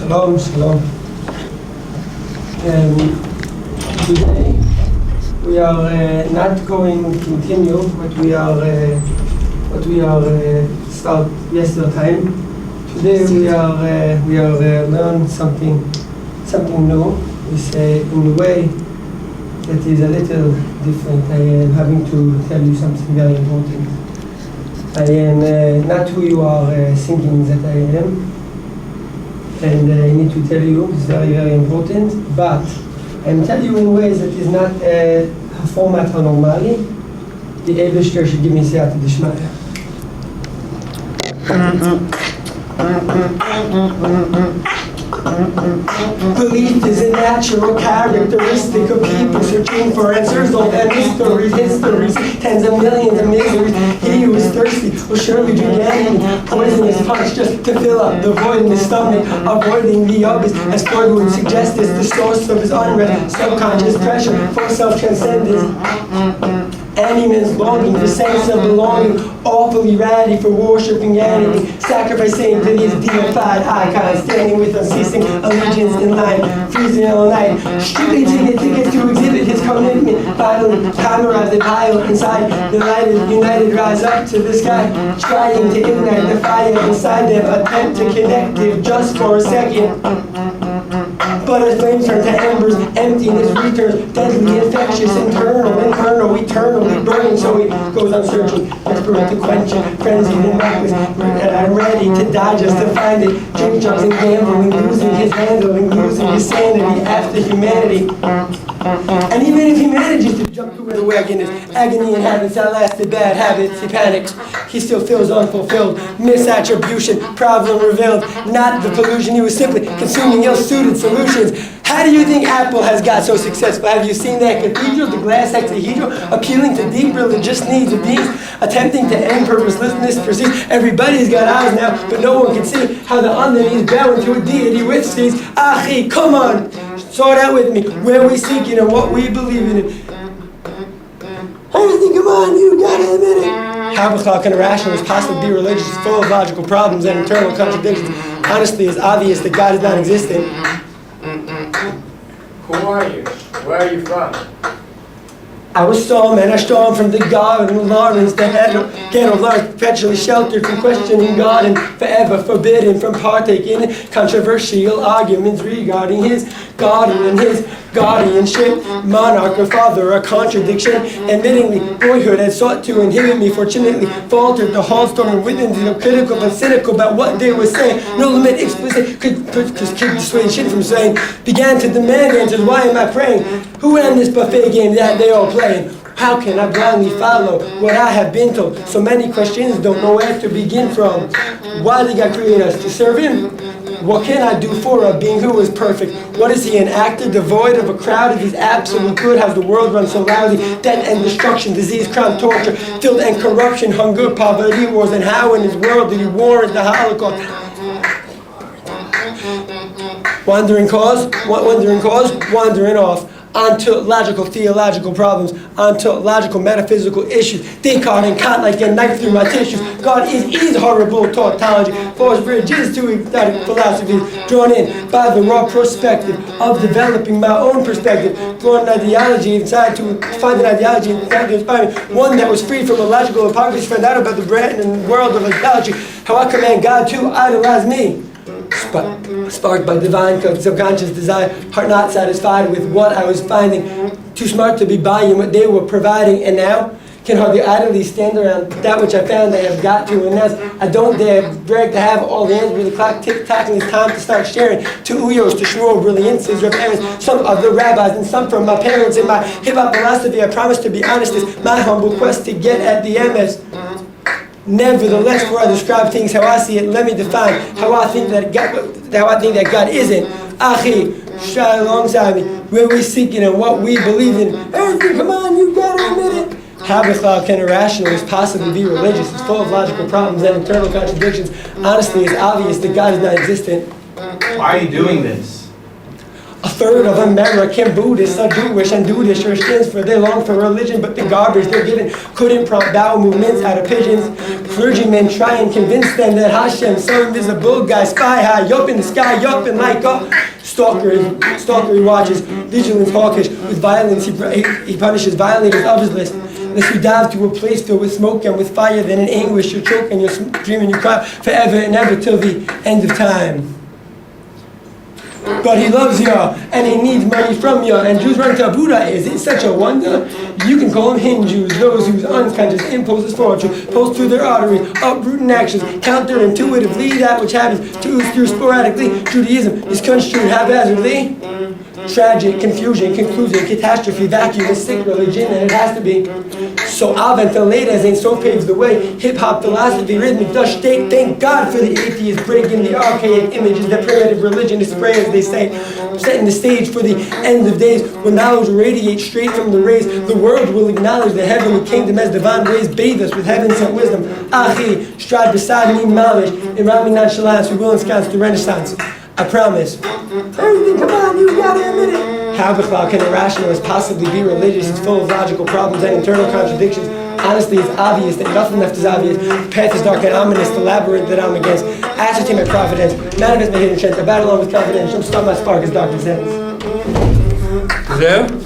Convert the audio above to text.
Shalom, shalom. Today we are not going to continue what we are start yesterday time. Today we are learn something new. We say in a way that is a little different. I am having to tell you something very important. I am not who you are thinking that I am. And I need to tell you, it's very, very important, but I'm telling you in ways that is not a format normally. The Eibishter should give me siyata d'shmaya. Belief is a natural characteristic of people searching for answers, old mysteries, histories, tens of millions of miseries. He who is thirsty will surely drink any poisonous punch just to fill up the void in his stomach, avoiding the obvious, as Freud would suggest, is the source of his unrest, subconscious pressure for self-transcendence. Any man's longing for sense of belonging, awfully ready for worshipping anything, sacrificing to these deified icons, standing with unceasing allegiance in line, freezing all night, strictly to get tickets to exhibit his commitment. Finally, cameras that pile inside, united rise up to the sky, trying to ignite the fire inside them, attempt to connect it just for a second. But as flames turn to embers, emptiness returns, deadly, infectious, internal, eternally burning. So he goes on searching, desperate to quench it, frenzied and reckless, and I'm ready to die just to find it. Drink, drugs, and gambling, losing his handling, losing his sanity after humanity. And even if he manages to jump through the wagon, his agony and habits outlasted bad habits, he panics. He still feels unfulfilled, misattribution, problem revealed, not the pollution. He was simply consuming ill-suited solutions. How do you think Apple has got so successful? Have you seen that cathedral, the glass hexahedral, appealing to deep religious needs of beings, attempting to end purposelessness perceives? Everybody's got eyes now, but no one can see how the underneath bowing to a deity with sees. Achi, come on, sort out with me where we seek it and what we believe in it. Everything, come on, you gotta admit it. How can a rationalist possibly be religious? It's full of logical problems and internal contradictions. Honestly, it's obvious that God is not existent. Who are you? Where are you from? I was storm and I stormed from the garden of Lawrence, the head of ghetto large, perpetually sheltered from questioning God and forever forbidden from partaking in controversial arguments regarding his guardian and his guardianship. Monarch or father, a contradiction. Admittingly, boyhood had sought to inhibit me, fortunately faltered the whole story within the critical but cynical about what they were saying. No limit explicit could dissuade shit from saying. Began to demand answers, why am I praying? Who ran this buffet game that they all playing? How can I blindly follow what I have been told? So many questions, don't know where to begin from. Why did God create us? To serve Him? What can I do for a being who is perfect? What is He, an actor devoid of a crowd of His absolute good? How's the world run so loudly? Death and destruction, disease, crime, torture, filth and corruption, hunger, poverty, wars, and how in His world did He warrant the Holocaust? Wandering off onto logical, theological problems, onto logical, metaphysical issues. Descartes and Kant like a knife through my tissues. God is horrible tautology, forced bridges to exotic philosophies, drawn in by the raw perspective of developing my own perspective, brought an ideology inside to find an ideology inside to inspire me, one that was free from illogical hypocrisy, found out about the brand and world of idolatry, how I command God to idolize me. Sparked by divine subconscious desire, heart not satisfied with what I was finding, too smart to be buying what they were providing, and now can hardly idly stand around that which I found I have got to announce. I don't dare brag to have all the answers, the clock tick-tocking, it's time to start sharing to uyos, to shmuel, brilliances, parents, some of the rabbis and some from my parents. In my hip-hop philosophy, I promise to be honest, is my humble quest to get at the MS. Nevertheless, before I describe things how I see it, let me define how I think that God isn't. Achi, try alongside me, where we seek it and what we believe in. Everything, come on, you gotta admit it. How can a rationalist possibly be religious? It's full of logical problems and internal contradictions. Honestly, it's obvious that God is not existent. Why are you doing this? A third of American Buddhists are Jewish, and Judish stands for they long for religion, but the garbage they're given couldn't prompt bowel movements out of pigeons. Clergymen try and convince them that Hashem, some invisible guy, sky high, up in the sky, up and like up. Stalker he watches, vigilance hawkish, with violence he punishes violators of his list. Lest you dive to a place filled with smoke and with fire, then in anguish you choke and you dream and you cry forever and ever till the end of time. But he loves you, and he needs money from you, and Jews run to Buddha. Is it such a wonder? You can call them Hindus, those whose unconscious impulses fortune pulse through their arteries, uprooting actions, counterintuitively that which happens to ooze through sporadically. Judaism is construed haphazardly. Tragic, confusion, conclusion, catastrophe, vacuum, is sick religion, and it has to be. So Aventaledas ain't so paves the way. Hip-hop, philosophy, rhythmic, Dutch state. Thank God for the atheists breaking the archaic images that primitive religion is spray, as they say. Setting the stage for the end of days when knowledge will radiate straight from the rays. The world will acknowledge the heavenly kingdom as divine rays bathe us with heaven sent wisdom. Achi, stride beside me, knowledge, and round me nonchalance, we will ensconce the Renaissance. I promise. Everything, come on, you gotta admit it. How can a rationalist possibly be religious? It's full of logical problems and internal contradictions. Honestly, it's obvious that nothing left is obvious. The path is dark and ominous, the labyrinth that I'm against. Ascertain my providence, manifest my hidden strength. I battle on with confidence. Don't stop my spark as darkness ends. זהו?